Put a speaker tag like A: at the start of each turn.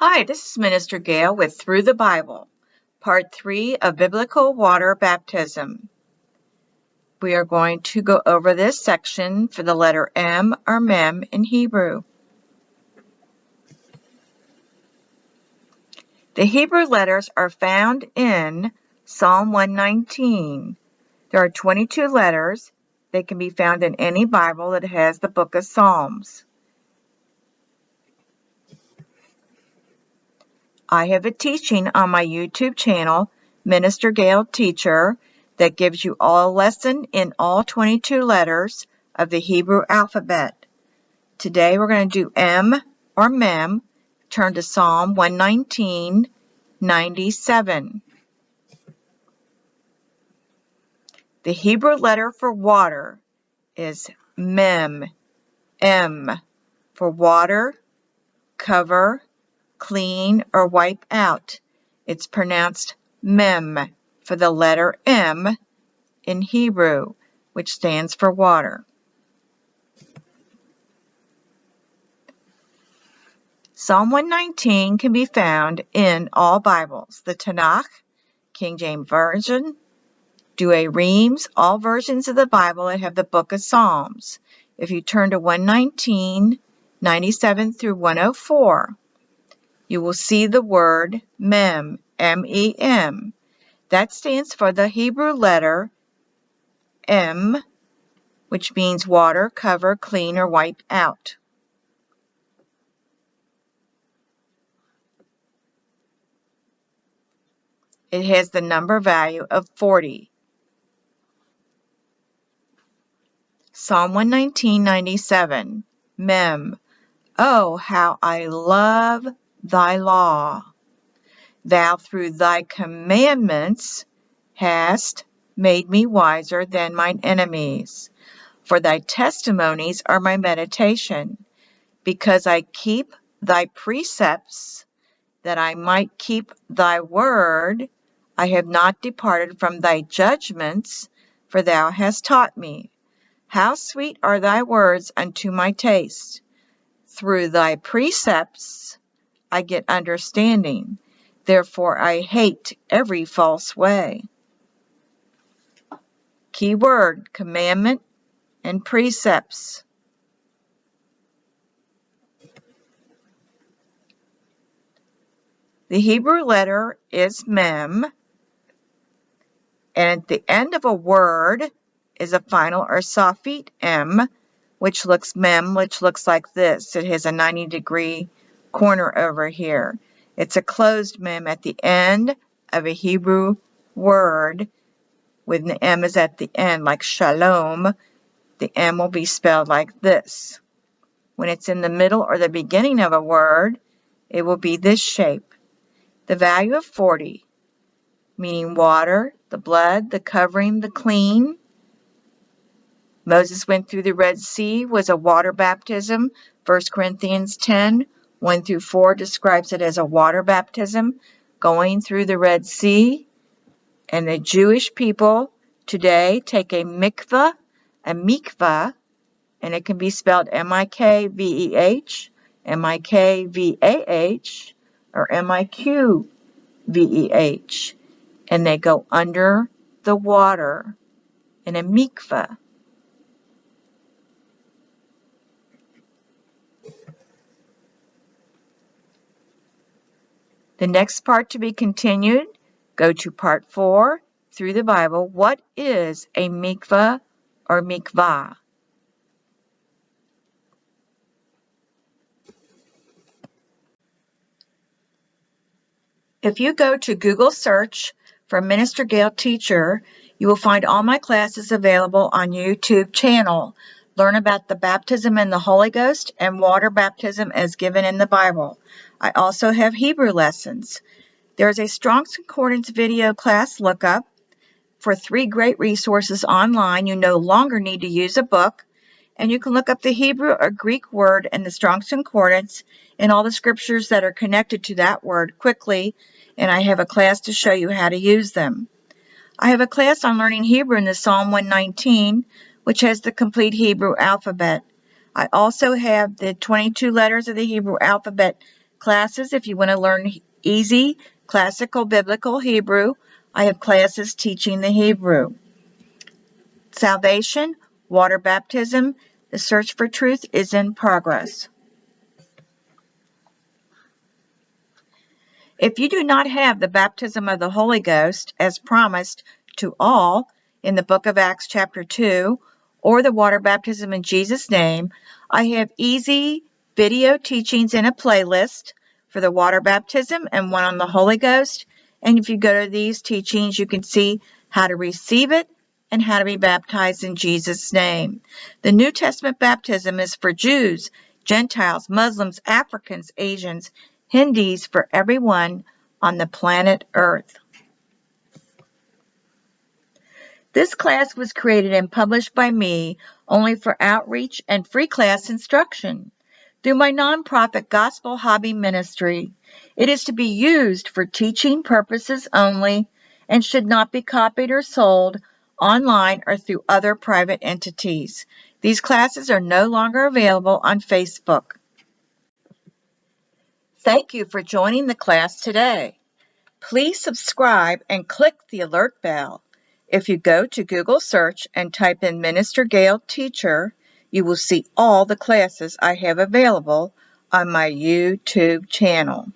A: Hi, this is Minister Gail with Through the Bible, Part 3 of Biblical Water Baptism. We are going to go over this section for the letter M or MEM in Hebrew. The Hebrew letters are found in Psalm 119. There are 22 letters. They can be found in any Bible that has the book of Psalms. I have a teaching on my YouTube channel, Minister Gail Teacher, that gives you a lesson in all 22 letters of the Hebrew alphabet. Today we're going to do M or MEM. Turn to Psalm 119:97. The Hebrew letter for water is MEM, M, for water, cover, clean, or wipe out. It's pronounced MEM for the letter M in Hebrew, which stands for water. Psalm 119 can be found in all Bibles, the Tanakh, King James Version, Douay Rheims, all versions of the Bible that have the book of Psalms. If you turn to 119:97 through 104, you will see the word MEM, M-E-M. That stands for the Hebrew letter M, which means water, cover, clean, or wipe out. It has the number value of 40. Psalm 119:97, MEM. Oh, how I love thy law. Thou through thy commandments hast made me wiser than mine enemies. For thy testimonies are my meditation, because I keep thy precepts, that I might keep thy word. I have not departed from thy judgments, for thou hast taught me. How sweet are thy words unto my taste. Through thy precepts I get understanding. Therefore I hate every false way. Key word, commandment and precepts. The Hebrew letter is MEM, and at the end of a word is a final or safit M, which looks like this. It has a 90-degree corner over here. It's a closed MEM at the end of a Hebrew word when the M is at the end, like shalom. The M will be spelled like this. When it's in the middle or the beginning of a word, it will be this shape. The value of 40, meaning water, the blood, the covering, the clean. Moses went through the Red Sea, was a water baptism. 1 Corinthians 10:1 through 4 describes it as a water baptism, going through the Red Sea. And the Jewish people today take a Miqveh, and it can be spelled M-I-K-V-E-H, M-I-K-V-A-H, or M-I-Q-V-E-H, and they go under the water in a Miqveh. The next part to be continued, go to part 4, Through the Bible. What is a Miqveh or Miqvah? If you go to Google search for Minister Gail Teacher, you will find all my classes available on YouTube channel. Learn about the baptism in the Holy Ghost and water baptism as given in the Bible. I also have Hebrew lessons. There is a Strong's Concordance video class lookup for 3 great resources online. You no longer need to use a book, and you can look up the Hebrew or Greek word in the Strong's Concordance and all the scriptures that are connected to that word quickly, and I have a class to show you how to use them. I have a class on learning Hebrew in the Psalm 119, which has the complete Hebrew alphabet. I also have the 22 letters of the Hebrew alphabet classes if you want to learn easy classical biblical Hebrew. I have classes teaching the Hebrew. Salvation, water baptism, the search for truth is in progress. If you do not have the baptism of the Holy Ghost as promised to all in the book of Acts chapter 2, or the water baptism in Jesus' name, I have easy video teachings in a playlist for the water baptism and one on the Holy Ghost. And if you go to these teachings, you can see how to receive it and how to be baptized in Jesus' name. The New Testament baptism is for Jews, Gentiles, Muslims, Africans, Asians, Hindus, for everyone on the planet Earth. This class was created and published by me only for outreach and free class instruction. Through my nonprofit gospel hobby ministry, it is to be used for teaching purposes only and should not be copied or sold online or through other private entities. These classes are no longer available on Facebook. Thank you for joining the class today. Please subscribe and click the alert bell. If you go to Google search and type in Minister Gail Teacher, you will see all the classes I have available on my YouTube channel.